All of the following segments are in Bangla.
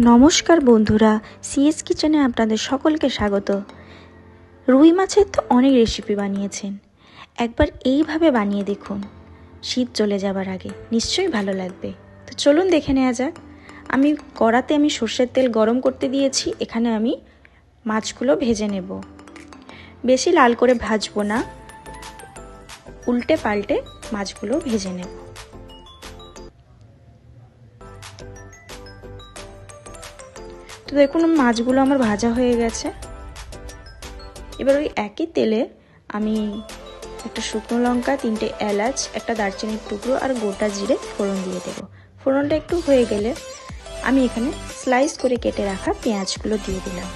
নমস্কার বন্ধুরা, সিএস কিচেনে আপনাদের সকলকে স্বাগত। রুই মাছের তো অনেক রেসিপি বানিয়েছেন, একবার এইভাবে বানিয়ে দেখুন। শীত চলে যাবার আগে নিশ্চয়ই ভালো লাগবে। তো চলুন দেখে নেওয়া যাক। কড়াতে আমি সর্ষের তেল গরম করতে দিয়েছি। এখানে আমি মাছগুলো ভেজে নেব। বেশি লাল করে ভাজবো না, উল্টে পাল্টে মাছগুলো ভেজে নেব। তো দেখুন মাছগুলো আমার ভাজা হয়ে গেছে। এবার ওই একই তেলে আমি একটা শুকনো লঙ্কা, 3টে এলাচ, একটা দারচিনির টুকরো আর গোটা জিরে ফোড়ন দিয়ে দেবো। ফোড়নটা একটু হয়ে গেলে আমি এখানে স্লাইস করে কেটে রাখা পেঁয়াজগুলো দিয়ে দিলাম,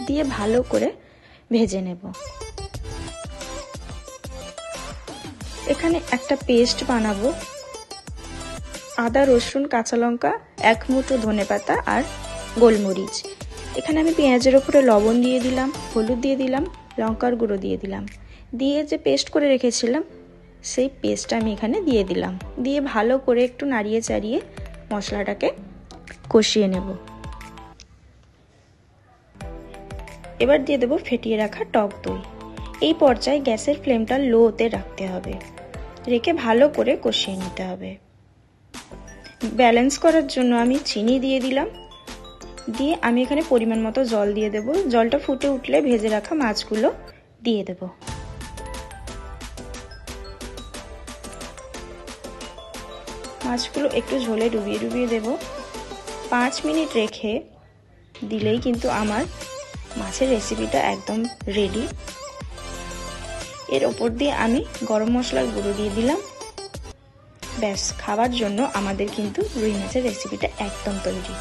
দিয়ে ভালো করে ভেজে নেব। এখানে একটা পেস্ট বানাবো। আদা, রসুন, কাঁচা লঙ্কা, 1 মুঠো ধনেপাতা আর গোলমরিচ। এখানে আমি পেঁয়াজের ওপরে লবণ দিয়ে দিলাম, হলুদ দিয়ে দিলাম, লঙ্কার গুঁড়ো দিয়ে দিলাম, দিয়ে যে পেস্ট করে রেখেছিলাম সেই পেস্টটা আমি এখানে দিয়ে দিলাম, দিয়ে ভালো করে একটু নাড়িয়ে চাড়িয়ে মশলাটাকে কষিয়ে নেব। এবার দিয়ে দেবো ফেটিয়ে রাখা টক দই। এই পর্যায়ে গ্যাসের ফ্লেমটা লোতে রাখতে হবে, রেখে ভালো করে কষিয়ে নিতে হবে। ব্যালেন্স করার জন্য আমি চিনি দিয়ে দিলাম, দিয়ে আমি এখানে পরিমাণ মতো জল দিয়ে দেব। জলটা ফুটে উঠলে ভেজে রাখা মাছগুলো দিয়ে দেব। মাছগুলো একটু ঝোলে ডুবিয়ে ডুবিয়ে দেব। 5 মিনিট রেখে দিলেই কিন্তু আমার মাছের রেসিপিটা একদম রেডি। এর ওপর দিয়ে আমি গরম মশলার গুঁড়ো দিয়ে দিলাম। ব্যাস, খাওয়ার জন্য আমাদের কিন্তু রুই মাছের রেসিপিটা একদম তৈরি।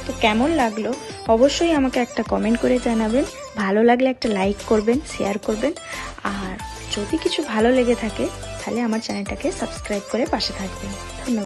তো কেমন লাগলো অবশ্যই আমাকে একটা কমেন্ট করে জানাবেন। ভালো লাগলে একটা লাইক করবেন, শেয়ার করবেন, আর যদি কিছু ভালো লেগে থাকে তাহলে আমার চ্যানেলটাকে সাবস্ক্রাইব করে পাশে থাকবেন। ধন্যবাদ।